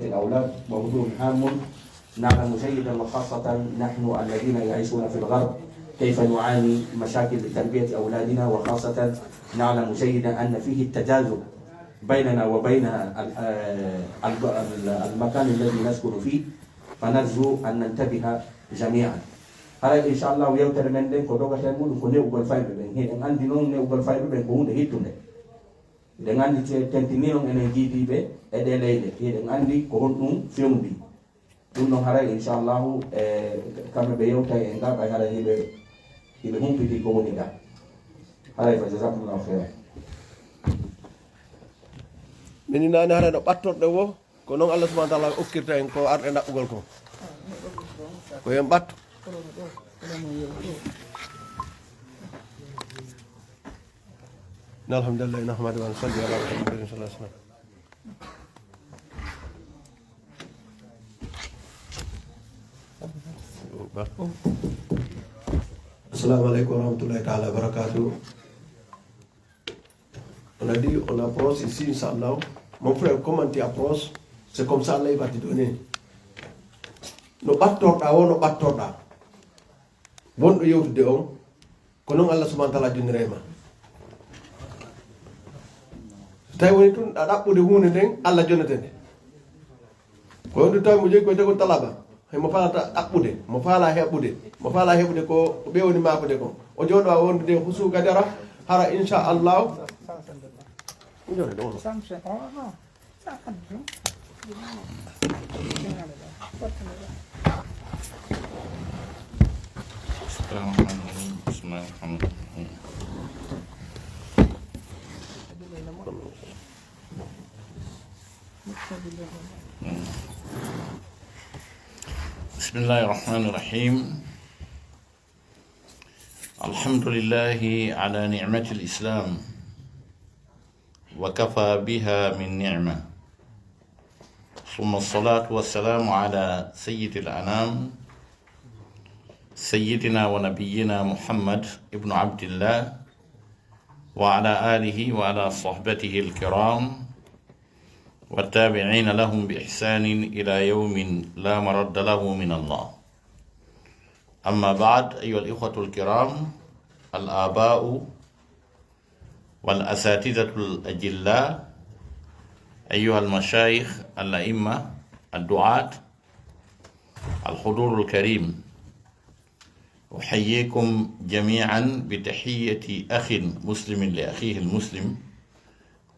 الأولاد موضوع هام نعلم جيدا وخاصة نحن الذين يعيشون في الغرب كيف نعاني مشاكل تربية أولادنا، وخاصة نعلم جيدا أن فيه التجاذب بيننا وبين المكان الذي نسكن فيه، فنرجو أن ننتبه جميعا. هذا إن شاء الله ويوتر من دين كودوغا تنمو كوني أقول فايب بين هي عندي نون أقول فايب بين كون هيتونه dengan tentini on energi dibe edeleide eden andi ko honnum fewndi dum non hara inshallah kambe be yewta en ga bay hara hibe humpiti ko woni ga hara fa jazakumullahu khairan. Mini nani hara do battorde wo ko non Allah subhanahu wa ta'ala okkirta en ko arde dabbugol ko en batto alhamdulillah nahmadu wa nusalli ala rasulillah sallallahu alaihi wasallam. Assalamualaikum warahmatullahi ta'ala wabarakatuh. On a dit on approche ici inshallah. Mon frère, comment tu approches? C'est comme ça Allah va te donner. No battorda wono battorda. Bondo yewtude on ko non Allah subhanahu wa ta'ala dinirema. Tay woni tun da dabbude hunde den Allah jonatende ko wonde taw mo jey ko tego talaba hay mo fala dabbude mo fala hebude ko be woni mafude ko o jodo wonde de husu gadara hara insha Allah njore do بسم الله الرحمن الرحيم. الحمد لله على نعمة الإسلام وكفى بها من نعمة، ثم الصلاة والسلام على سيد الأنام سيدنا ونبينا محمد ابن عبد الله وعلى آله وعلى صحبته الكرام والتابعين لهم بإحسان إلى يوم لا مرد له من الله. أما بعد، أيها الإخوة الكرام، الآباء والأساتذة الأجلاء، أيها المشايخ الأئمة الدعاة، الحضور الكريم، أحييكم جميعا بتحية أخ مسلم لأخيه المسلم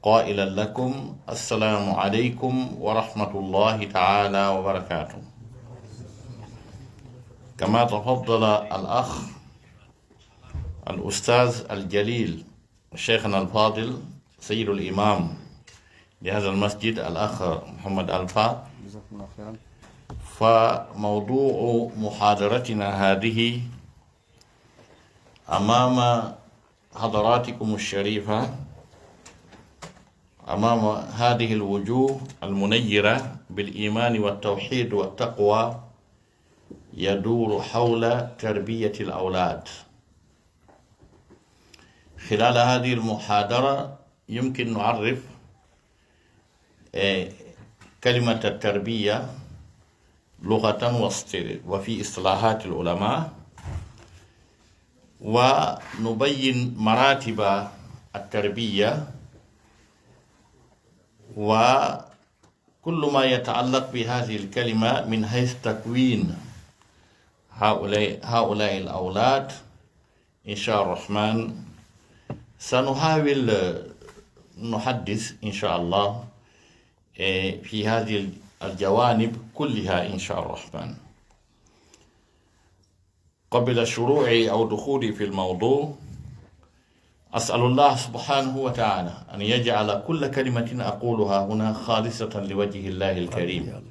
قائلا لكم السلام عليكم ورحمة الله تعالى وبركاته. كما تفضل الأخ الأستاذ الجليل شيخنا الفاضل سيد الإمام لهذا المسجد الأخ محمد ألفا، فموضوع محاضرتنا هذه أمام حضراتكم الشريفة، أمام هذه الوجوه المنيرة بالإيمان والتوحيد والتقوى، يدور حول تربية الأولاد. خلال هذه المحاضرة يمكن نعرف كلمة التربية لغة وفي إصطلاحات العلماء، ونبين مراتب التربية وكل ما يتعلق بهذه الكلمة من حيث تكوين هؤلاء الأولاد. إن شاء الرحمن سنحاول نحدث إن شاء الله في هذه الجوانب كلها إن شاء الرحمن. قبل الشروع أو دخولي في الموضوع، أسأل الله سبحانه وتعالى أن يجعل كل كلمة أقولها هنا خالصة لوجه الله الكريم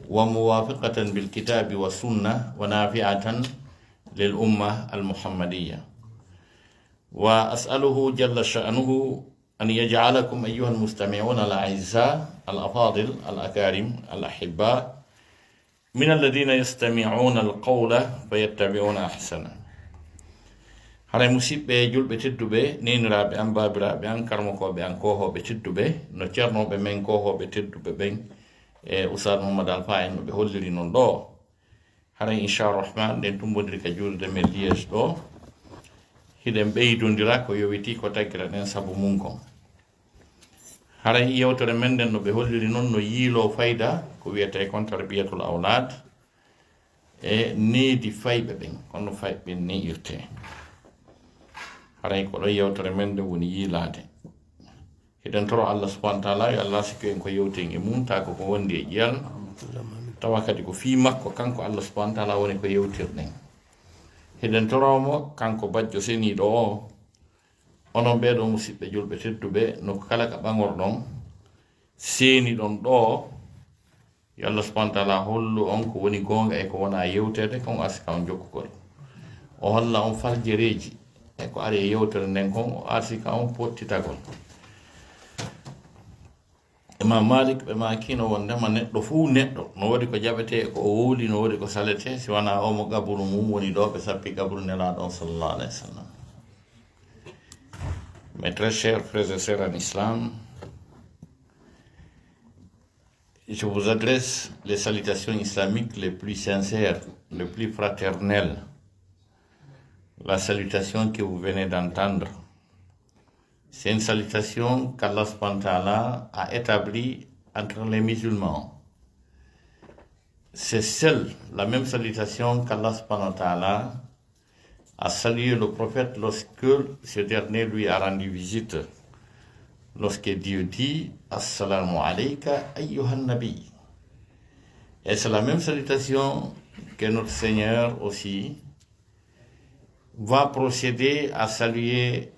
وموافقة بالكتاب والسنة ونافعة للأمة المحمدية، وأسأله جل شأنه أن يجعلكم أيها المستمعون الأعزاء الأفاضل الأكارم الأحباء من الذين يستمعون القول فيتبعون أحسنه. hara musidɓe julɓe tedduɓe, neniraɓe an, babiraɓe an, karmokoɓe an, kohoɓe tedduɓe, no ceernoɓe men kohoɓe tedduɓe ɓen e Oustad Mouhammad Alpha en ɓe holliri noon ɗo haray inchalrahman nden tumbodiri ka juulde men liége ɗo hiɗen ɓeydodira ko yowiti ko taggira ɗen saabu mum kon haray yewtere men nden no ɓe holliri noon no yiilo fayda ko wiyete kon tarbiyatul awlad e needi fayɓe ɓen kono fayɓe ni irte haray ko ɗo yewtere men nde woni yiilade hiɗen toro Allah subhanahu wa ta'ala yo Allah sikku en ko yewten e mum ta ko wondi e ƴiyal tawa kadi ko fi makko kanko Allah subhanahu wa ta'ala woni ko yewtirɗen hiɗen toromo kanko bajjo seniɗo o onon ɓeɗo musidɓe julɓe tedduɓe no kala ka ɓagorɗon seeni ɗon ɗo yo Allah subhanahu wa ta'ala hollu on ko woni gonga e ko wona yewtede kon asika on jokkugol o holla on farjereji e ko ari e yewtere nden kon o asika on pottitagol Imam Malik ɓe makino wondema neɗɗo fuu neɗɗo no waɗi ko jaɓete ko o wowli no waɗi ko salete si wona omo gaburu mum woni ɗo ɓe sappi gaburu nelaɗon sallallahu alayhi wa sallam. Mes très chers frères et sœurs en islam, je vous adresse les salutations islamiques les plus sincères, les plus fraternelles. La salutation que vous venez d'entendre, c'est une salutation qu'Allah subhanahu wa ta'ala a établie entre les musulmans. C'est celle, la même salutation qu'Allah subhanahu wa ta'ala a salué le prophète lorsque ce dernier lui a rendu visite. Lorsque Dieu dit « Assalamu alayka ayyuhan nabi ». Et c'est la même salutation que notre Seigneur aussi va procéder à saluer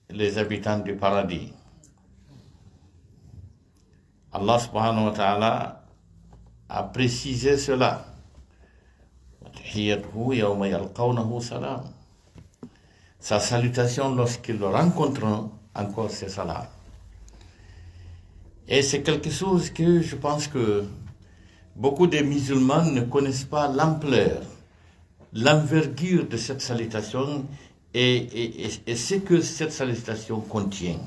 les habitants du paradis. Allah subhanahu wa ta'ala a précisé cela. Sa salutation lorsqu'ils le rencontrent, encore c'est salam. Et c'est quelque chose que je pense que beaucoup de musulmans ne connaissent pas l'ampleur, l'envergure de cette salutation et ce que cette salutation contient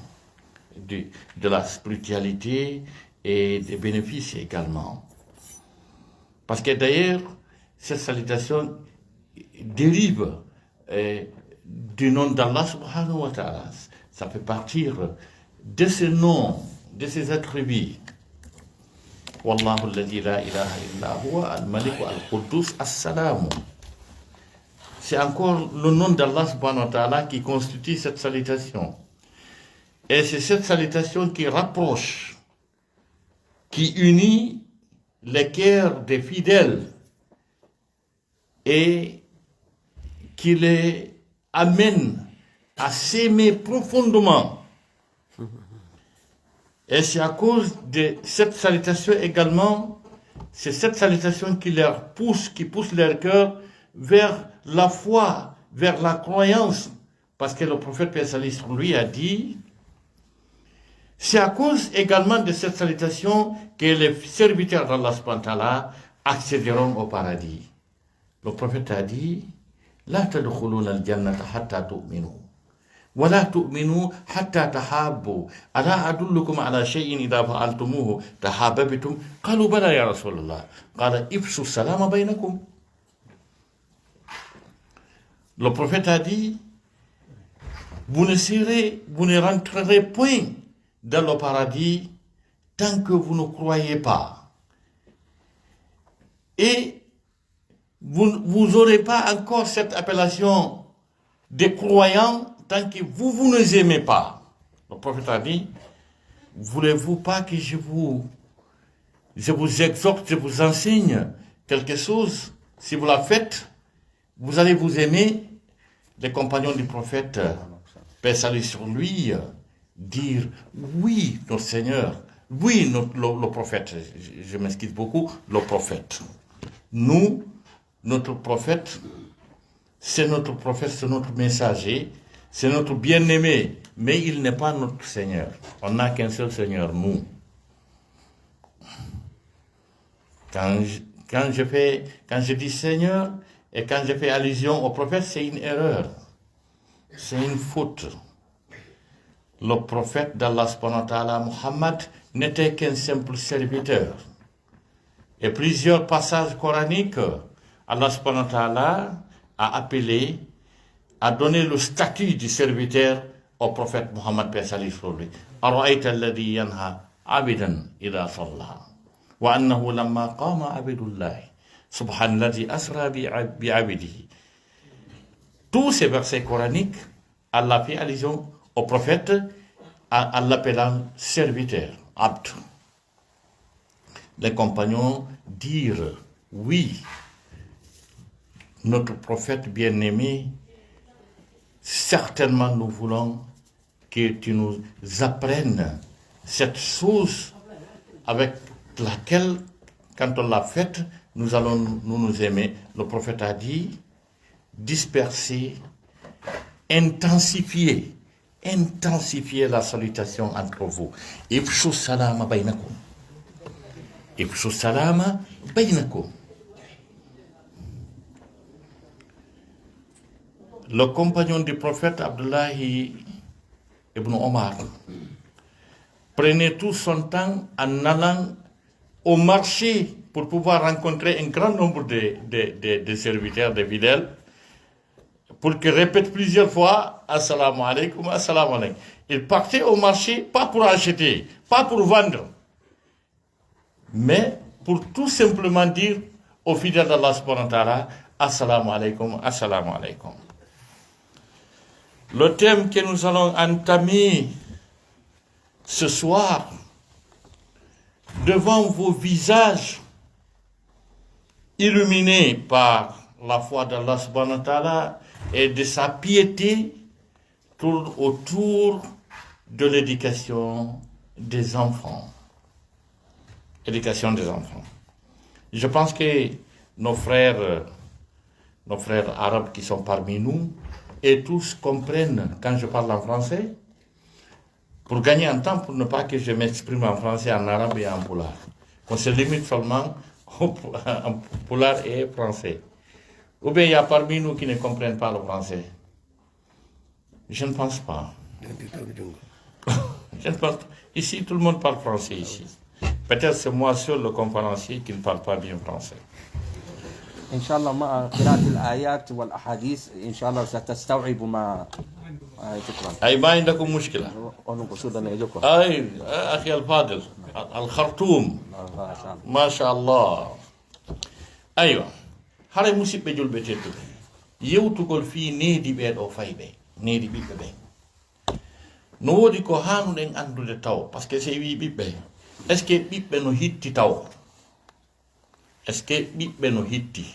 de la spiritualité et des bénéfices également. Parce que d'ailleurs, cette salutation dérive du nom d'Allah subhanahu wa ta'ala. Ça fait partir de ce nom, de ses attributs. Wallahu alladhi la ilaha illa huwa al-malik al-quddus as-salam. C'est encore le nom d'Allah subhanahu wa ta'ala qui constitue cette salutation. Et c'est cette salutation qui rapproche, qui unit les cœurs des fidèles et qui les amène à s'aimer profondément. Et c'est à cause de cette salutation également, c'est cette salutation qui leur pousse, qui pousse leur cœur vers la foi, vers la croyance. Parce que le prophète Paix salut sur lui a dit, c'est à cause également de cette salutation que les serviteurs d'Allah subhanahu wa ta'ala accéderont au paradis. Le prophète a dit, la tadkhuluna al-jannata hatta tu'minu. ولا تؤمنوا حتى تحابوا ألا أدلكم على شيء إذا فعلتموه تحاببتم قالوا بلى يا رسول الله قال افشوا السلام بينكم. Le prophète a dit, vous ne rentrerez point dans le paradis tant que vous ne croyez pas. Et vous n'aurez pas encore cette appellation de croyants tant que vous ne aimez pas. Le prophète a dit, voulez-vous pas que je vous exhorte, je vous enseigne quelque chose? Si vous la faites, vous allez vous aimer. Les compagnons du prophète, paix salut sur lui, dire, oui, notre Seigneur, oui, le prophète, je m'excuse beaucoup, le prophète. Nous, notre prophète, c'est notre messager, c'est notre bien-aimé, mais il n'est pas notre Seigneur. On n'a qu'un seul Seigneur, nous. Quand je dis Seigneur, et quand je fais allusion au prophète, c'est une erreur. C'est une faute. Le prophète d'Allah subhanahu wa ta'ala, Muhammad, n'était qu'un simple serviteur. et plusieurs passages coraniques, Allah subhanahu wa ta'ala a appelé, a donné le statut du serviteur au prophète Muhammad sallallahu Ara'ayta alladhi yanha abidan idha salla wa annahu lamma qama abidullah subhanalladhi asra bi abidihi. Tous ces versets coraniques, Allah fait allusion au prophète en l'appelant serviteur, abd. Les compagnons dirent, oui, notre prophète bien-aimé, certainement nous voulons que tu nous apprennes cette chose avec laquelle, quand on l'a faite, nous allons nous aimer. Le prophète a dit, disperser, intensifier la salutation entre vous. Ifshu salama bainakum. Ifshu salama bainakum. Le compagnon du prophète Abdullahi ibn Omar prenait tout son temps en allant au marché pour pouvoir rencontrer un grand nombre de serviteurs, de fidèles, pour qu'ils répètent plusieurs fois Assalamu alaikum, Assalamu alaikum. Il partait au marché pas pour acheter, pas pour vendre, mais pour tout simplement dire aux fidèles d'Allah subhanahu wa ta'ala Assalamu alaikum, Assalamu alaikum. Le thème que nous allons entamer ce soir, devant vos visages illuminés par la foi d'Allah subhanahu wa ta'ala et de sa piété, tourne autour de l'éducation des enfants. Éducation des enfants. Je pense que nos frères arabes qui sont parmi nous, et tous comprennent quand je parle en français, pour gagner en temps, pour ne pas que je m'exprime en français, en arabe et en poulard. Qu'on se limite seulement en poulard et français. Ou bien il y a parmi nous qui ne comprennent pas le français. Je ne pense pas. Je ne pense pas. Ici, tout le monde parle français ici. Peut-être c'est moi seul le conférencier qui ne parle pas bien français. إن شاء الله مع قراءة الآيات والأحاديث إن شاء الله ستستوعب ما شكرا. أي ما عندكم مشكلة. أي أخي الفاضل الخرطوم ما شاء الله. أيوة هذا مسيب بجول بتيتو يوتقول في نيدي بيد أو فايبة نيدي بيبة نودي كهانو دين أندو لتاو بس كسي بيبة إسكي بيبة نو هيتي تاو إسكي بيبة نو هيتي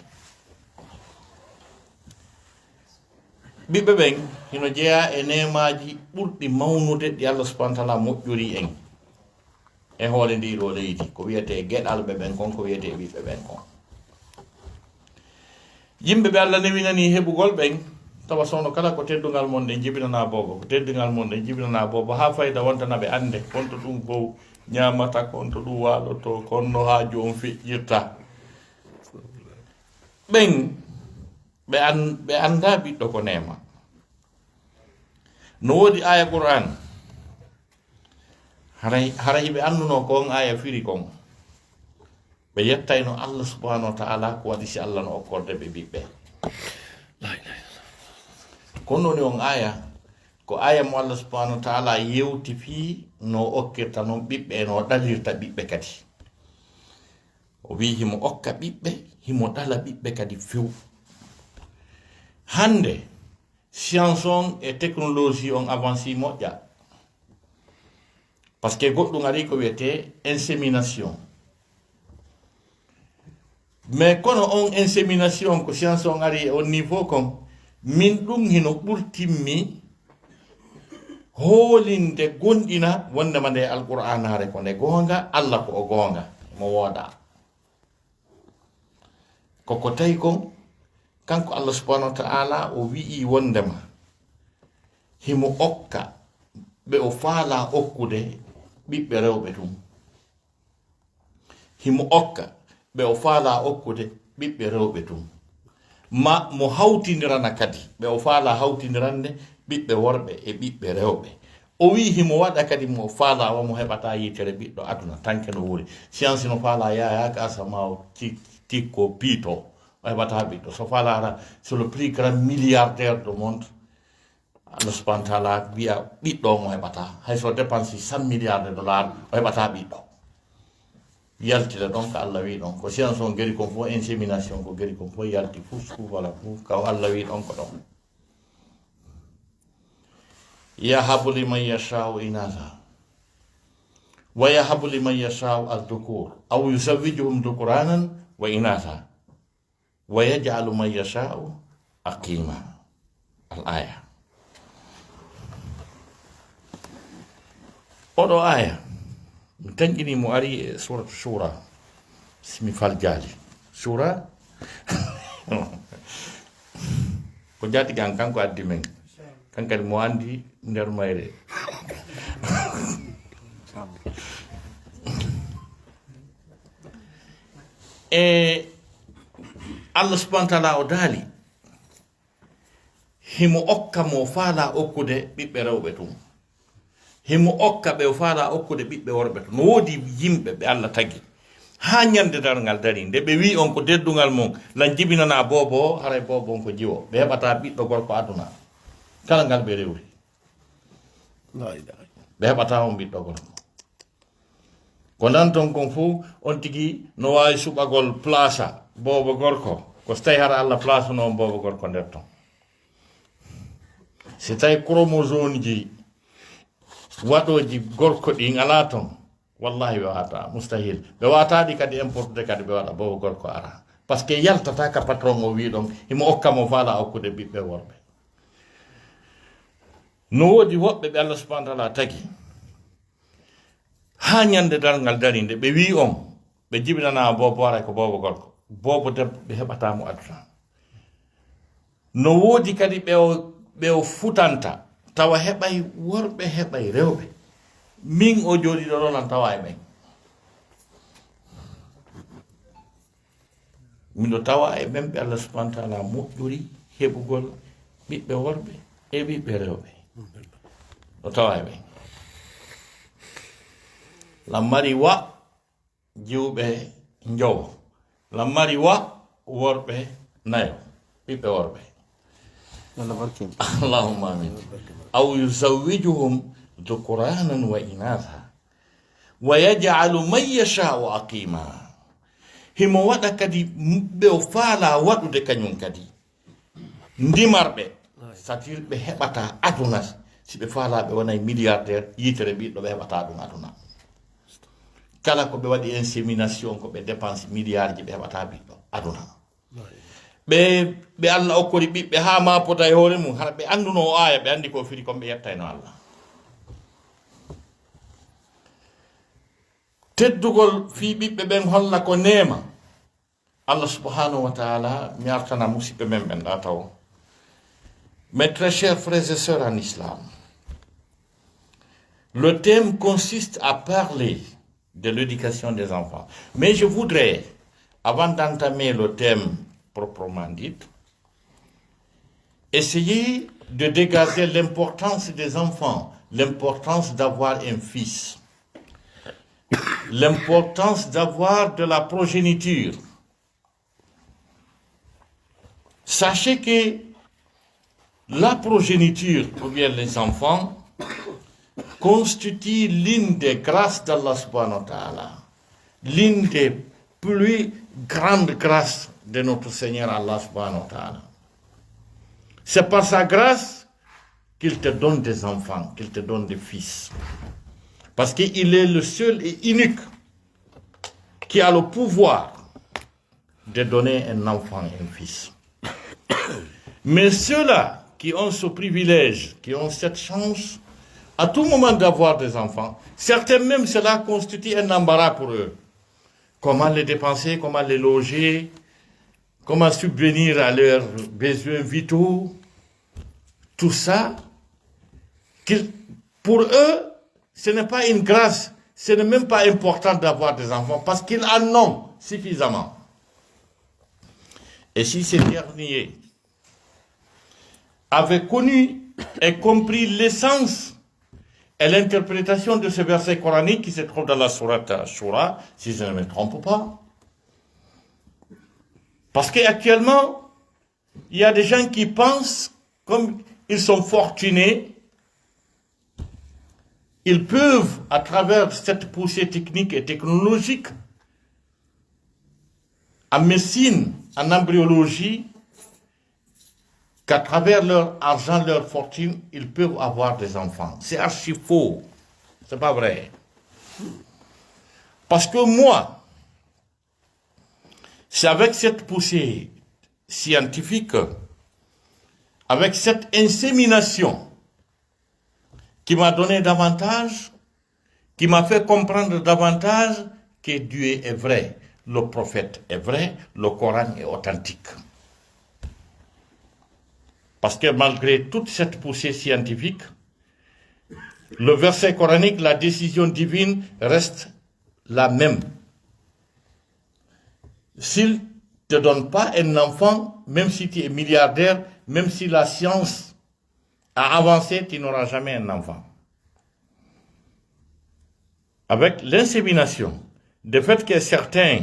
bibbe ben hino jeya e nemaji ɓurɗi mawnude ɗi Allah subhanahu wa ta'ala moƴƴori en e hoore ndi ɗo leydi ko wiyete geɗalɓe ɓen kon ko wiyete ɓiɓɓe ɓen kon yimɓe ɓe Allah newinani heɓugol ɓen tawa sowno kala ko teddugal mon nde jibinana bobo ko teddugal mon nde jibinana bobo ha fayda wontana ɓe ande konto ɗum ko ñamata konto ɗum waloto konno haaju on feƴƴirta ɓen ɓe anda ɓiɗɗo ko nema no woodi aya Qur'an haray ɓe anduno ko on aya firi kon ɓe yettayno Allah subhanahu wa ta'ala ko waɗi si Allah no okkorde ɓe ɓiɓɓe kono woni on aya ko aya mo Allah subhanahu wa ta'ala yewti fi no okkirta noon ɓiɓɓe no ɗalirta ɓiɓɓe kadi o wi himo okka ɓiɓɓe himo ɗala ɓiɓɓe kadi few. Hande science on et technologie on avancé moƴƴa parce que goɗɗum ari ko wiyete insémination mais kono on insémination ko science on ari au niveau kon min ɗum hino ɓurtimmi hoolinde gonɗina wondema nde alqur'anare ko nde gonga Allah ko o gonga mo wooda koko tawi kon kanko Allah subhanahu wa ta'ala o wi'i wondema himo okka ɓe o faala okkude ɓiɓɓe rewɓe ɗum himo okka ɓe o faala okkude ɓiɓɓe rewɓe ɗum ma mo hawtindirana kadi ɓe o faala hawtindirande ɓiɓɓe worɓe e ɓiɓɓe rewɓe o wi himo waɗa kadi mo faala wamo heɓata yitere ɓiɗɗo aduna tanke no wuri science no faala yayaka asama o tikko piito o heɓata ɓiɗɗo so faala c'est le plus grand milliardaire du monde Allah subhanahu wa ta'ala wiya ɓiɗɗo mo heɓata hayso dépense 100 milliards de dollars o heɓata ɓiɗɗo yaltide ɗon ko Allah wi ɗon ko science on gari kon fof insémination ko gari kon fof yalti fof voilà fof kaw Allah wi ɗon ko ɗon yahabu liman yashau inatha wa yahabu liman yashau adhukur aw yuzawwijuhum dhukuranan wa inatha wa yaj'alu man yashau aqima al-aya oɗo aya mi tanƴini mo ari e surat shura simi fal jaali shura ko jaatigan kanko addi men kankadi mo andi nder mayre e Allah subhanahu wa ta'ala o daali himo okka mo faala okkude ɓiɓɓe rewɓe tum himo okka ɓe faala okkude ɓiɓɓe worɓe to no woodi yimɓe ɓe Allah tagi ha ñande darngal dari nde ɓe wi on ko deddugal mum lan jibinana bobo haray bobo on ko jiwo ɓe heɓata ɓiɗɗo gorko aduna kala ngal ɓe rewri ɓe heɓata on ɓiɗɗo gorko ko nan ton kon fo on tigi no wawi suɓagol place bobo gorko ko so tawi hara Allah place no on bobo gorko nder ton si tawi chromosome ji waɗoji gorko ɗi ala ton wallahi ɓe wata mustahil ɓe wataɗi kadi importude kadi ɓe waɗa bobo gorko ara par ce que yaltata ka patron o wi ɗon himo okkamo faala okkude ɓiɓɓe worɓe no woodi woɓɓe ɓe Allah subhanahu wa ta'ala tagi ha ñande darngal dari nde ɓe wi on ɓe jibinana bobo ara ko bobo gorko bobo debbo ɓe heɓatamo aduna no woodi kadi ɓe o futanta tawa heɓay worɓe heɓay rewɓe min o jooɗiɗo ɗon an tawa e ɓen miɗo tawa e ɓen ɓe Allah subhanahu wa ta'ala moƴƴuri heɓugol ɓiɓɓe worɓe e ɓiɓɓe rewɓe ɗo tawa e ɓen lammari wa jiwɓe njowo lammari wa worɓe nayo ɓiɓɓe worɓe Allahumma amin aw yuzawwijuhum dhukuranan wa inatha wa yaj'alu man yasha'u aqima himo waɗa kadi ɓe o faala waɗude kañum kadi ndimarɓe c'est-à-dire ɓe heɓata aduna si ɓe faala ɓe wonay milliardaire yitere ɓiɗɗo ɓe heɓata ɗum aduna kala ko ɓe waɗi insémination ko ɓe dépense milliard ji ɓe heɓata ɓiɗɗo aduna ɓe Allah okkori ɓiɓɓe ha ma pota e hoore mum hara ɓe anduno o aya ɓe andi ko firi kon ɓe yettayno Allah teddugol fi ɓiɓɓe ɓen holla ko nema Allah subhanahu wa ta'ala mi artana musidɓe men ɓen ɗa taw. Mes très chers frères et sœurs en islam, le thème consiste à parler de l'éducation des enfants. Mais je voudrais, avant d'entamer le thème proprement dit, essayer de dégager l'importance des enfants, l'importance d'avoir un fils, l'importance d'avoir de la progéniture. Sachez que la progéniture, ou bien les enfants, constitue l'une des grâces d'Allah subhanahu wa ta'ala, l'une des plus grandes grâces de notre Seigneur Allah subhanahu wa ta'ala. C'est par sa grâce qu'il te donne des enfants, qu'il te donne des fils. Parce qu'il est le seul et unique qui a le pouvoir de donner un enfant et un fils. Mais ceux-là qui ont ce privilège, qui ont cette chance, à tout moment d'avoir des enfants, certains même cela constitue un embarras pour eux. Comment les dépenser, comment les loger, comment subvenir à leurs besoins vitaux, tout ça, pour eux, ce n'est pas une grâce, ce n'est même pas important d'avoir des enfants, parce qu'ils en ont suffisamment. Et si ces derniers avaient connu et compris l'essence est l'interprétation de ce verset coranique qui se trouve dans la sourate Shura, si je ne me trompe pas. Parce qu'actuellement, il y a des gens qui pensent, comme ils sont fortunés, ils peuvent, à travers cette poussée technique et technologique, en médecine, en embryologie, qu'à travers leur argent, leur fortune, ils peuvent avoir des enfants. C'est archi faux. C'est pas vrai. Parce que moi, c'est avec cette poussée scientifique, avec cette insémination, qui m'a donné davantage, qui m'a fait comprendre davantage que Dieu est vrai, le prophète est vrai, le Coran est authentique. Parce que malgré toute cette poussée scientifique, le verset coranique, la décision divine reste la même. S'il ne te donne pas un enfant, même si tu es milliardaire, même si la science a avancé, tu n'auras jamais un enfant. Avec l'insémination, le fait que certains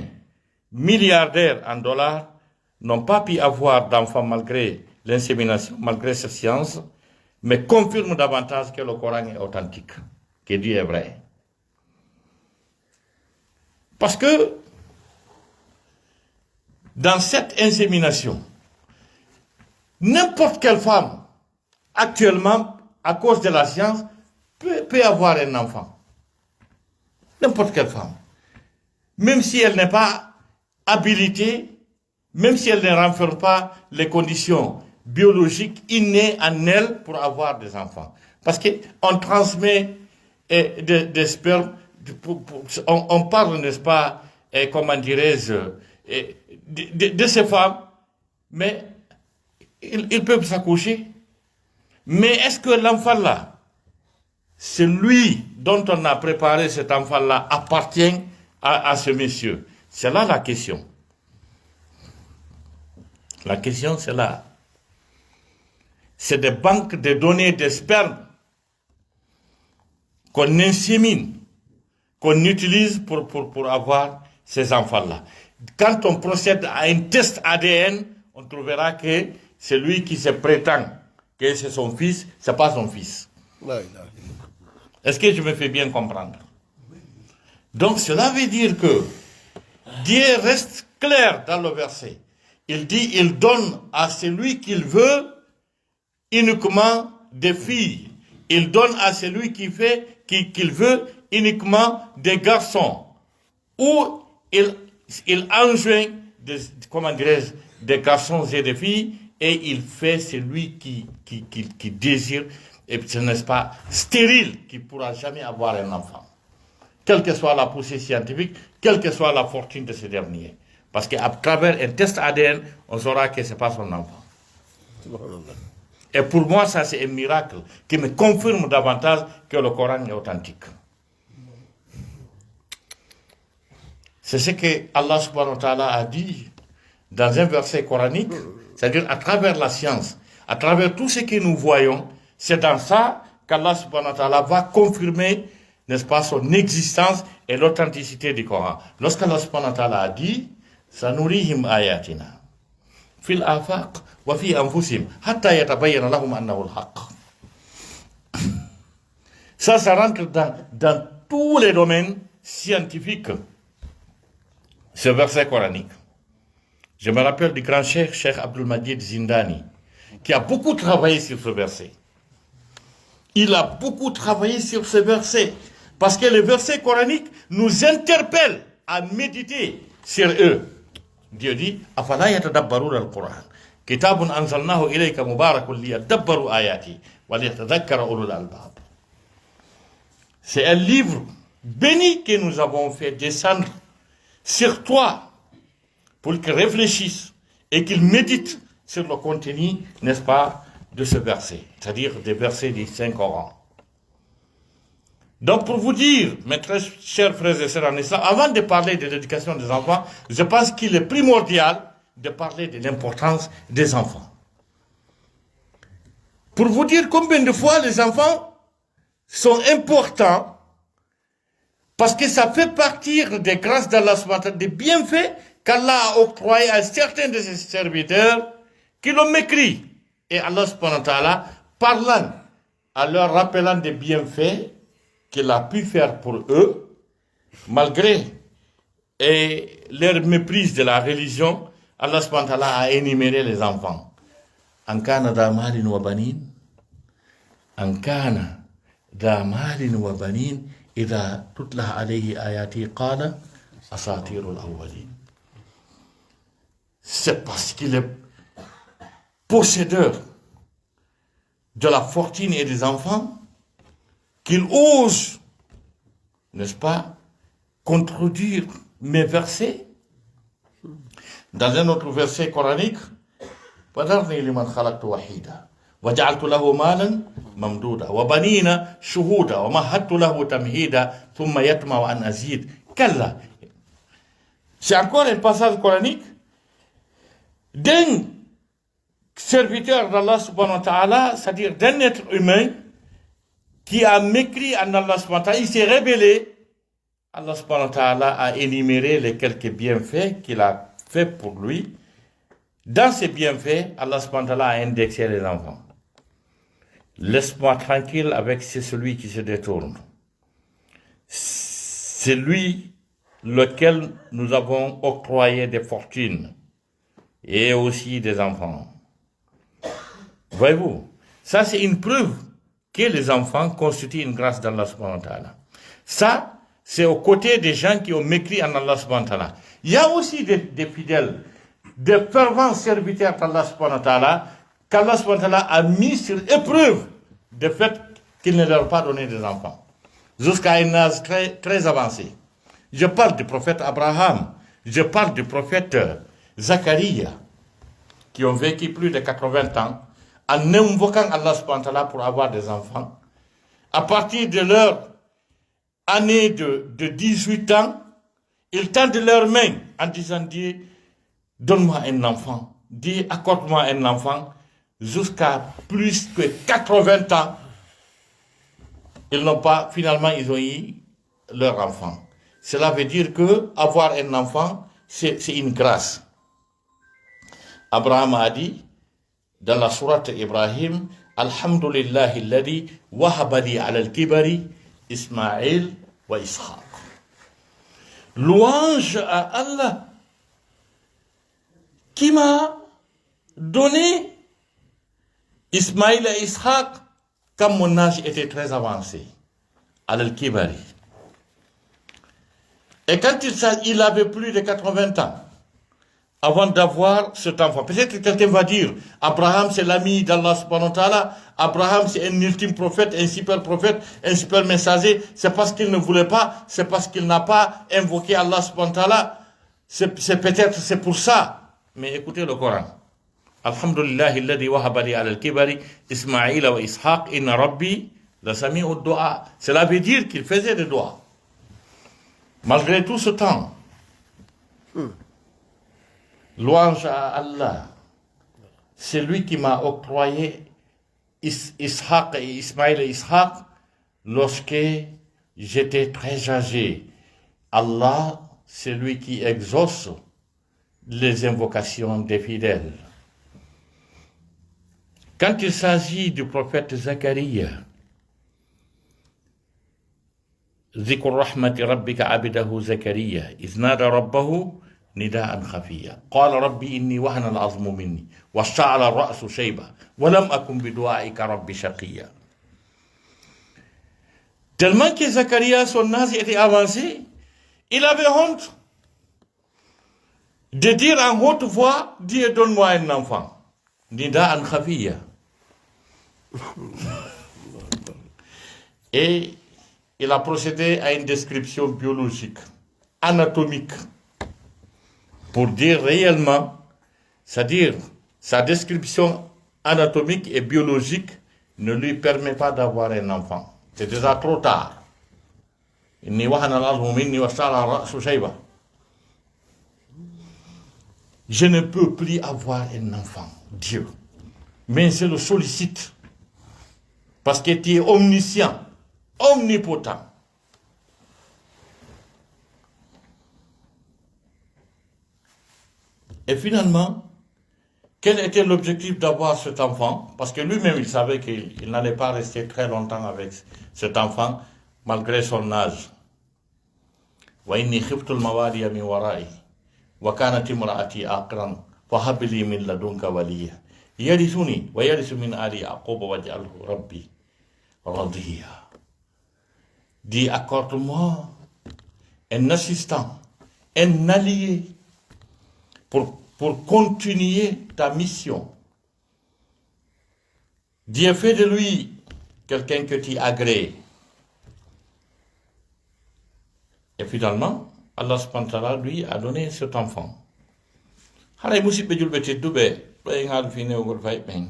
milliardaires en dollars n'ont pas pu avoir d'enfants malgré l'insémination, malgré cette science, mais confirme davantage que le Coran est authentique, que Dieu est vrai. Parce que dans cette insémination, n'importe quelle femme, actuellement, à cause de la science, peut avoir un enfant. N'importe quelle femme. Même si elle n'est pas habilitée, même si elle ne renferme pas les conditions biologiques innées en elle pour avoir des enfants. Parce qu'on transmet des spermes, on parle, n'est-ce pas, comment dirais-je, de ces femmes, mais ils peuvent s'accoucher. Mais est-ce que l'enfant-là, celui dont on a préparé cet enfant-là, appartient à ce monsieur? C'est là la question. La question, c'est là. C'est des banques de données de sperme qu'on insémine, qu'on utilise pour avoir ces enfants-là. Quand on procède à un test ADN, on trouvera que celui qui se prétend que c'est son fils, ce n'est pas son fils. Est-ce que je me fais bien comprendre? Donc cela veut dire que Dieu reste clair dans le verset. Il dit, il donne à celui qu'il veut uniquement des filles. Il donne à celui qu'il veut uniquement des garçons. Ou il enjoint des garçons et des filles, et il fait celui qui désire, et ce n'est pas stérile, qui ne pourra jamais avoir un enfant. Quelle que soit la poussée scientifique, quelle que soit la fortune de ce dernier. Parce qu'à travers un test ADN, on saura que ce n'est pas son enfant. Et pour moi, ça c'est un miracle qui me confirme davantage que le Coran est authentique. C'est ce que Allah subhanahu wa ta'ala a dit dans un verset coranique, c'est-à-dire à travers la science, à travers tout ce que nous voyons, c'est dans ça qu'Allah subhanahu wa ta'ala va confirmer, n'est-ce pas, son existence et l'authenticité du Coran. Lorsqu'Allah subhanahu wa ta'ala a dit, Sanurihim ayatina fil afaq wa fi anfusihim hatta yatabayyana lahum annahu al-haqq. Ça rentre dans tous les domaines scientifiques, ce verset coranique. Je me rappelle du grand cheikh Abdul Majid Zindani, qui a beaucoup travaillé sur ce verset. Il a beaucoup travaillé sur ce verset, parce que le verset coranique nous interpelle à méditer sur eux. Dieu dit, afala yatadabbaruna al-Qur'an, kitabun anzalnahu ilayka mubarakun liyadabbaru ayati wa liyatadhakkara ulul albab. C'est un livre béni que nous avons fait descendre sur toi pour qu'ils réfléchissent et qu'ils méditent sur le contenu, n'est-ce pas, de ce verset, c'est-à-dire des versets du Saint-Coran. Donc pour vous dire, mes très chers frères et sœurs en islam, avant de parler de l'éducation des enfants, je pense qu'il est primordial de parler de l'importance des enfants. Pour vous dire combien de fois les enfants sont importants parce que ça fait partie des grâces d'Allah, des bienfaits qu'Allah a octroyés à certains de ses serviteurs qui l'ont mécrit. Et Allah subhanahu wa ta'ala, parlant, en leur rappelant des bienfaits qu'il a pu faire pour eux, malgré leur méprise de la religion, Allah subhanahu wa ta'ala a énuméré les enfants. Ankana da malin wa banin, Ankana da malin wa banin, idha tutla alayhi ayati qala asatirul awwalin. C'est parce qu'il est possédeur de la fortune et des enfants qu'il ose, n'est-ce pas, contredire mes versets. Dans un autre verset coranique, وَذَرْنِي لِمَنْ خَلَقْتُ وَحِيدًا وَجَعَلْتُ لَهُ مَالًا مَمْدُودًا وَبَنِينَ شُهُودًا وَمَهَّدتُ لَهُ تَمْهِيدًا ثُمَّ يَطْمَعُ أَنْ أَزِيدَ كَلَّا. C'est encore un passage coranique d'un serviteur d'Allah subhanahu wa ta'ala, c'est-à-dire d'un être humain qui a mécrit en Allah subhanahu wa ta'ala, il s'est rébellé. Allah subhanahu wa ta'ala a énuméré les quelques bienfaits qu'il a fait pour lui. Dans ces bienfaits, Allah subhanahu wa ta'ala a indexé les enfants. Laisse-moi tranquille avec celui qui se détourne. C'est lui lequel nous avons octroyé des fortunes et aussi des enfants. Voyez-vous, ça c'est une preuve que les enfants constituent une grâce d'Allah subhanahu wa ta'ala. Ça, c'est aux côtés des gens qui ont mécrit en Allah subhanahu wa ta'ala. Il y a aussi des fidèles, des fervents serviteurs d'Allah subhanahu wa ta'ala, qu'Allah subhanahu wa ta'ala a mis sur épreuve du fait qu'il ne leur a pas donné des enfants. Jusqu'à un âge très, très avancé. Je parle du prophète Abraham, je parle du prophète Zacharie, qui ont vécu plus de 80 ans, en invoquant Allah subhanahu wa ta'ala pour avoir des enfants. À partir de leur année de 18 ans, ils tendent leurs mains en disant, Dieu, donne-moi un enfant. Dieu, accorde-moi un enfant. Jusqu'à plus que 80 ans, ils n'ont pas, finalement, ils ont eu leur enfant. Cela veut dire que avoir un enfant, c'est une grâce. Abraham a dit, dans la sourate Ibrahim, Alhamdulillah alladhi wahabali ala al-kibari Ismaïl wa Ishaq. Louange à Allah qui m'a donné Ismaïl et Ishaq quand mon âge était très avancé. Al-Kibari. Et quand il avait plus de 80 ans, avant d'avoir cet enfant. Peut-être que quelqu'un va dire, Abraham c'est l'ami d'Allah subhanahu wa ta'ala, Abraham c'est un ultime prophète, un super messager, c'est parce qu'il ne voulait pas, c'est parce qu'il n'a pas invoqué Allah subhanahu wa ta'ala, c'est pour ça. Mais écoutez le Coran. Alhamdulillah alladhi wahaba li ala al-kibari Ismaïl wa Ishaq inna rabbi la sami'u du'a. Cela veut dire qu'il faisait des doigts. Malgré tout ce temps. Louange à Allah. C'est lui qui m'a octroyé Ishaq et Ismaïl et Ishaq lorsque j'étais très âgé. Allah, c'est lui qui exauce les invocations des fidèles. Quand il s'agit du prophète Zacharie, ذكر رحمة ربك عبده زكريا إذ نادى ربه نداء خفيا قال ربي إني وهن العظم مني واشتعل الرأس شيبا ولم أكن بدعائك ربي شقيا. Tellement que Zacharia, son âge était avancé, il avait honte de dire en haute voix, Dieu donne-moi un enfant. Nida'an khafiya. Et il a procédé à une description biologique, anatomique, pour dire réellement, c'est-à-dire sa description anatomique et biologique ne lui permet pas d'avoir un enfant. C'est déjà trop tard. Je ne peux plus avoir un enfant, Dieu. Mais je le sollicite. Parce que tu es omniscient. omnipotent. Et finalement, quel était l'objectif d'avoir cet enfant? Parce que lui-même, il savait qu'il n'allait pas rester très longtemps avec cet enfant, malgré son âge. وَإِنِّي خِفْتُ الْمَوَالِيَ مِنْ وَرَائِي وَكَانَتِ امْرَأَتِي عَاقِرًا فَهَبْ لِي مِنْ لَدُنْكَ وَلِيًّا يَرِثُنِي وَيَرِثُ مِنْ آلِ يَعْقُوبَ وَاجْعَلْهُ رَبِّي رَضِيًّا. Dis, accorde-moi un assistant, un allié pour continuer ta mission. Dieu fait de lui quelqu'un que tu agrées. Et finalement, Allah subhanahu wa ta'ala lui a donné cet enfant. Halay musibbe julbe teddube do en haal fi newgol fay ben.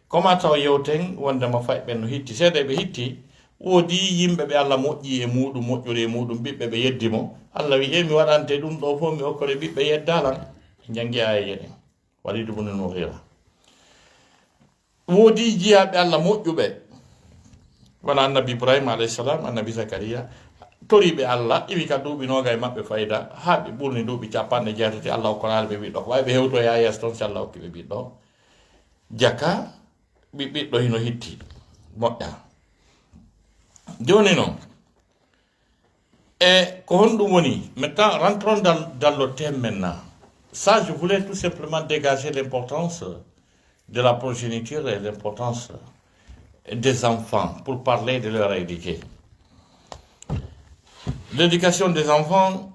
Koma taw yewten wonde ma fay ben no hitti sede be hitti wodi yimbe be Allah moƴƴi e mudum moƴƴore e mudum bibbe be yeddimo Allah wi mi wadante dum do fo mi okkore bibbe yeddalan jangi ayeden Walid ibn al-Mughira wodi jiyabe Allah moƴƴube wala annabi Ibrahim alayhi salam annabi Zakaria toriɓe Allah iwi ka duuɓi noga e maɓɓe fayda ha ɓe ɓurni duuɓi capanɗe jeetati Allah hokkonaali ɓe ɓiɗɗo ko wawi ɓe hewto ya yes toon si Allah hokki ɓe ɓiɗɗo jaka ɓiɗɗo hino hitti moƴƴa joni noon e ko honɗum woni maintenant rentrons dans le thème maintenant. Ça je voulais tout simplement dégager l'importance de la progéniture et l'importance des enfants pour parler de leur éduquer. L'éducation des enfants,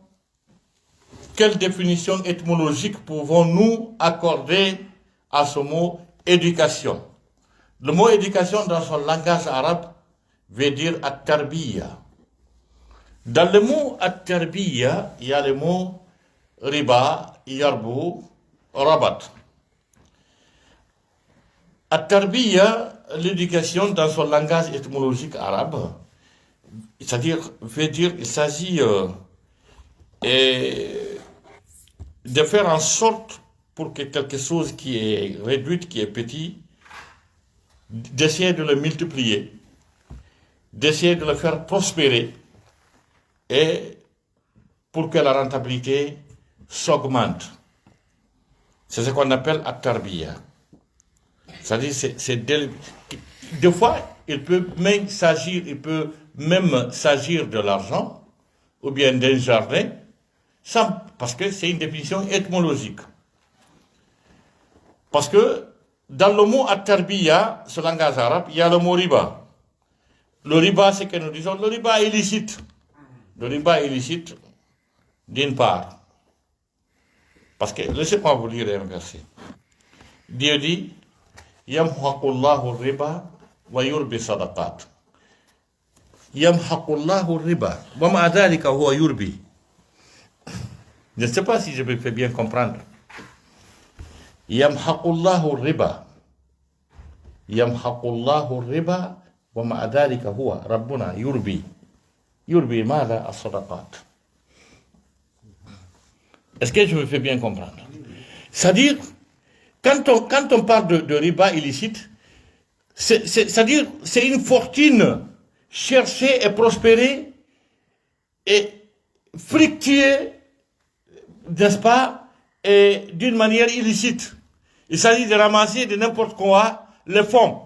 quelle définition étymologique pouvons-nous accorder à ce mot éducation? Le mot éducation dans son langage arabe veut dire at-tarbiya. Dans le mot at-tarbiya, il y a le mot riba, yarbu, rabat. At-tarbiya, l'éducation dans son langage étymologique arabe, c'est-à-dire, veut dire, il s'agit de faire en sorte pour que quelque chose qui est réduit, qui est petit, d'essayer de le multiplier, d'essayer de le faire prospérer, et pour que la rentabilité s'augmente. C'est ce qu'on appelle at-tarbiya. C'est-à-dire, des fois, il peut même s'agir de l'argent, ou bien d'un jardin, parce que c'est une définition étymologique. Parce que dans le mot at-tarbiya, ce langage arabe, il y a le mot riba. Le riba, c'est que nous disons, le riba est illicite. Le riba est illicite, d'une part. Parce que, laissez-moi vous lire un verset. Dieu dit, Yamhaqullahu riba wa yurbi sadaqat. Yamhaqullahu riba wa ma dhalika huwa yurbi. Je ne sais pas si je me fais bien comprendre. Yamhaqullahu riba. Yamhaqullahu riba wa ma dhalika huwa rabbuna yurbi. Yurbi mala as-sadaqat. Est-ce que je me fais bien comprendre? C'est-à-dire, quand on parle de riba illicite, c'est-à-dire, c'est une fortune chercher et prospérer et fructuer, n'est-ce pas, et d'une manière illicite. Il s'agit de ramasser de n'importe quoi les fonds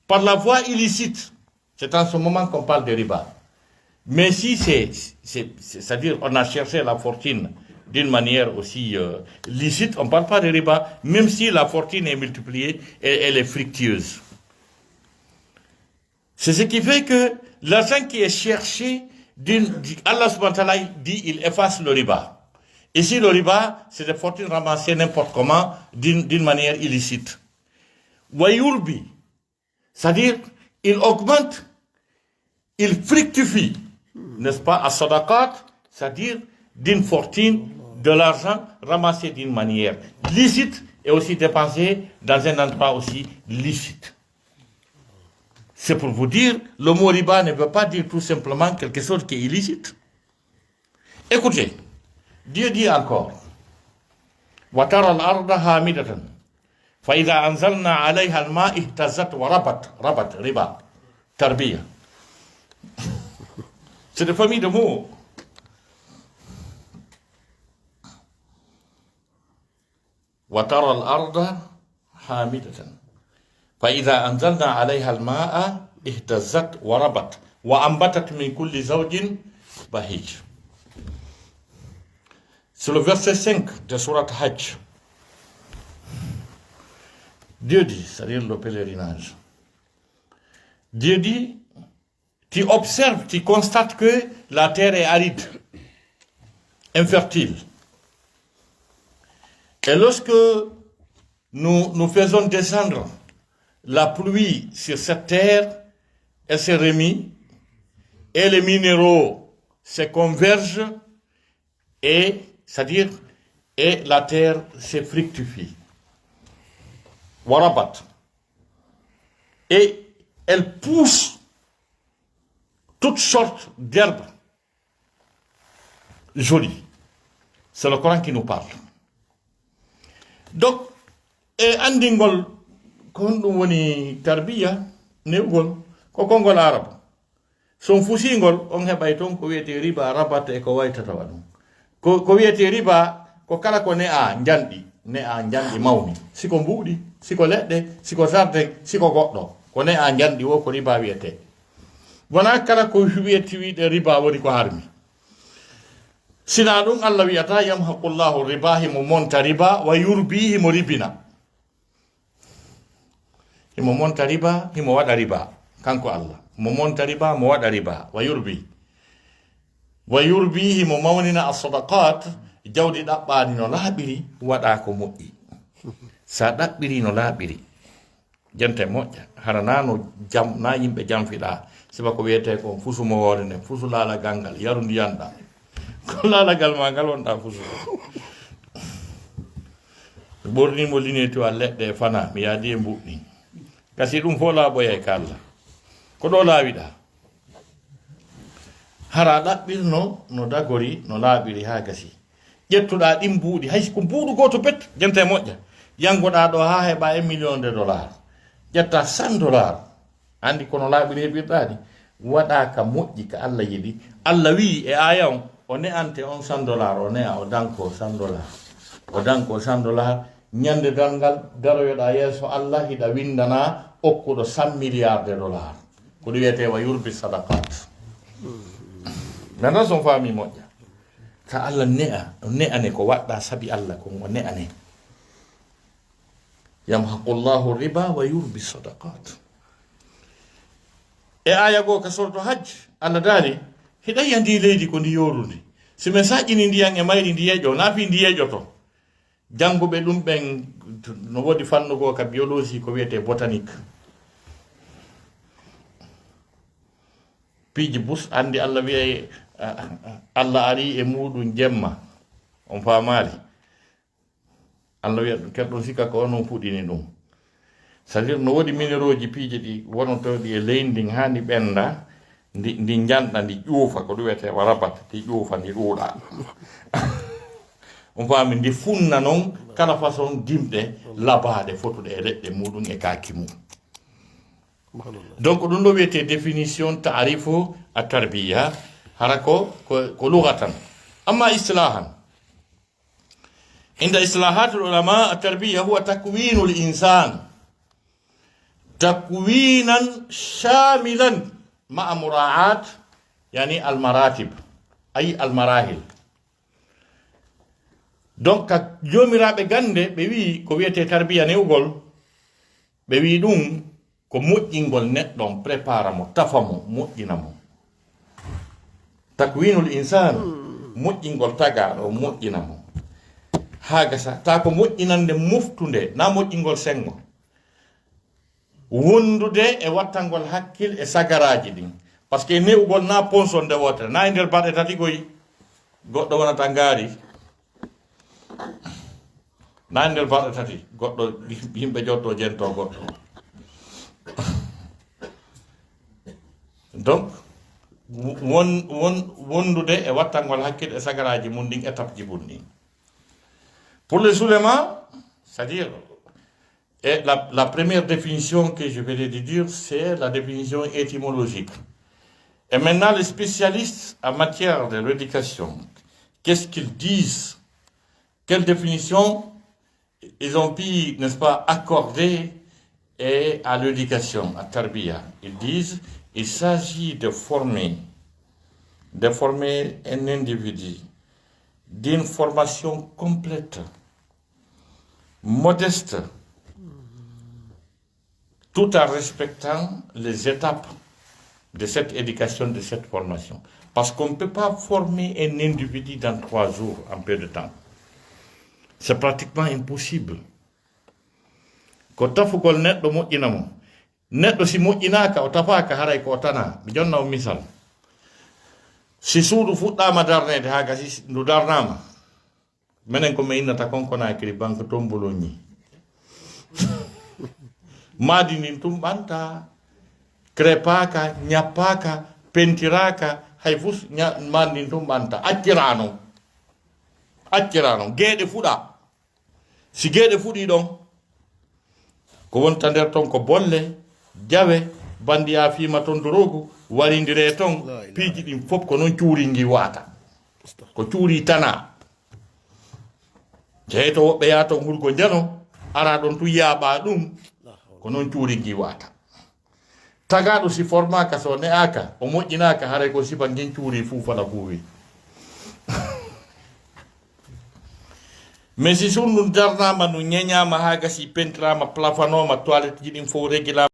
par la voie illicite. C'est en ce moment qu'on parle de riba. Mais si c'est-à-dire on a cherché la fortune d'une manière aussi licite, on ne parle pas de riba, même si la fortune est multipliée, elle est fructueuse. C'est ce qui fait que l'argent qui est cherché, Allah subhanahu wa ta'ala dit, il efface le riba. Ici, le riba, c'est des fortunes ramassées n'importe comment, d'une manière illicite. Wayurbi, c'est-à-dire, il augmente, il fructifie, n'est-ce pas, à sadaqat, c'est-à-dire d'une fortune, de l'argent ramassé d'une manière licite et aussi dépensé dans un endroit aussi licite. C'est pour vous dire, le mot riba ne veut pas dire tout simplement quelque chose qui est illicite. Écoutez, Dieu dit encore, وَتَرَى الْأَرْضَ هَامِدَةً فَإِذَا أَنزَلْنَا عَلَيْهَا الْمَاءَ اهْتَزَّتْ وَرَبَتْ رِبَا تَرْبِيَةً. C'est des familles de mots. وترى الأرض حامدة فإذا أنزلنا عليها الماء اهتزت وربت وأنبتت من كل زوج بهيج. C'est le verset 5 de Surat Hajj. Dieu dit, c'est-à-dire le pèlerinage. Dieu dit, tu observes, tu constates que la terre est aride, infertile. Et lorsque nous faisons descendre la pluie sur cette terre, elle se remet et les minéraux se convergent et, c'est-à-dire, et la terre se fructifie. Warabat. Et elle pousse toutes sortes d'herbes jolies. C'est le Coran qui nous parle. Donc, andingol kon ɗum woni tarbiya newgol ko konngol araba son fusingol on heɓay toon ko wiyete riba rabata e ko waytatawa ɗum ko wiyete riba ko kala ko ne a janɗi mawni siko mbuuɗi siko leɗɗe siko jardin siko goɗɗo ko ne a janɗi wo ko riba wiyete wona kala ko wiyete wiide riba woni ko harmi sina ɗum Allah wiyata yamhaqullahu riba himo monta riba wa yurbi himo ribina himo monta riba himo waɗa riba kanko Allah mo monta riba mo waɗa riba wa yurbi himo mawnina as-sadaqat jawdi ɗaɓɓani no laaɓiri waɗa ko moƴƴi sa ɗaɓɓiri no laaɓiri jante moƴƴa harana no jam na yimɓe jamfiɗa siba ko wiyete ko fusumo hoore nde fusu laalagal ngal yaru ndiyanɗa ko laalagal ma ngal wonɗa fusu ɓornimo lineto a leɗɗe fana mi yaadi e mbuɗɗi kasi ɗum fo laaɓoya e kalla ko ɗo laawiɗa hara ɗaɓɓirno no dagori no laaɓiri ha gasi ƴettuɗa ɗin mbuuɗi hay ko mbuuɗu goto bet jante moƴƴa yangoɗa ɗo ha heɓa 1 million de dollars ƴetta 100 dollars andi kono laaɓiri heɓirɗani waɗa ka moƴƴi ka Allah yiɗi Allah wi e aya on o ne'ante on 100 dollars o ne'a o danko 100 dollars o danko 100 dollars ñande dalngal daroyoɗa yeeso Allah hiɗa windana okkuɗo 100 milliards de dollars ko ɗum wiyete wa yurbi sadaqat nana son faami moƴƴa ka Allah ne'ane ko waɗɗa sabi Allah kon o ne'ane yamhaqullahu riba wa yurbi sadaqat e aya goo ka sorto hajj Allah daani hiɗa yiya ndi leydi ko ndi yorundi si min saƴƴini ndiyan e mayri ndiyeƴo naafi ndiyeƴoto jannguɓe ɗum ɓen no woodi fannugo ka biologie ko wiyete botanique piiji bus andi Allah wiye Allah ari e muɗum jemma on faamaali Allah wiya kerɗon sikka ko onon fuɗini ɗum c'est-à-dire no woodi minéraux ji piiji ɗi wonotoɗi e leydi ndin ha ndi ɓenda ndi janɗa ndi ƴuufa ko ɗum wiyete warabat ndi ƴuufa ndi ɗuuɗa on faami ndi funna noon kala façon dimɗe labaɗe fotuɗe e leɗɗe muɗum e kaki mum donc ɗum ɗo wiyete définition ta'rifu at-tarbiya hara ko lughatan amma istilahan عند إصلاحات العلماء التربية هو تكوين الإنسان تكوينا شاملا مع مراعاة يعني المراتب أي المراحل donc jomiraɓe gande ɓe wi ko wiyete tarbiya newgol ɓe wi ɗum ko moƴƴingol neɗɗon prépara mo tafa mo moƴƴina mo takwinul insan moƴƴingol tagaɗo moƴƴina mo ha gasa ta ko moƴƴinande moftude na moƴƴingol sengo wondude e wattangol hakkil e sagaraji ɗin par ce que newgol na ponsonde wotere na e nder baɗe tati koy goɗɗo wonata ngaari na e nder baɗe tati goɗɗo yimɓe jotto jento goɗɗo donc wondude e wattangol hakkil e sagaraji mum ɗin étape ji mum ɗin pour les ulémas, c'est-à-dire, et la première définition que je vais dire, c'est la définition étymologique. Et maintenant, les spécialistes en matière de l'éducation, qu'est-ce qu'ils disent? Quelle définition ils ont pu, n'est-ce pas, accorder à l'éducation, à Tarbiya? Ils disent qu'il s'agit de former un individu d'une formation complète, modeste, tout en respectant les étapes de cette éducation, de cette formation. Parce qu'on ne peut pas former un individu dans 3 jours, en peu de temps. C'est pratiquement impossible. Ko tafugol neɗɗo moƴƴina mo, neɗɗo si moƴƴinaka o tafaka haray ko tana. Mi jonna o misal. Si suudu fuɗɗama darnede ha gasi ndu darnama, minen ko mi innata Konkonakiri banque Tombologni. Maadi ndin tum ɓanta, crépaka, ñappaka, pentiraka, hay fus maadi ndin tum ɓanta. Accirano, geeɗe fuɗa. Si geeɗe fuɗi ɗon, ko wonta nder ton ko bolle, jawe, bandiya fiima ton dorogu, warindire ton, piiji ɗin fof ko non cuuri ngi wata. Ko cuuri tana. Jeeto woɓɓe yaa ton hurgo jano, ara ɗon tu yaaɓa ɗum, ko non cuuri ngi wata. Tagaɗo si formaka so ne'aka, o moƴƴinaka haray ko sifa ngin cuuri fuu fala huuwi. Mais si sun nu darnama nu ñeñama ha gasi pentirama plafanoma toilette ji ɗin fof régila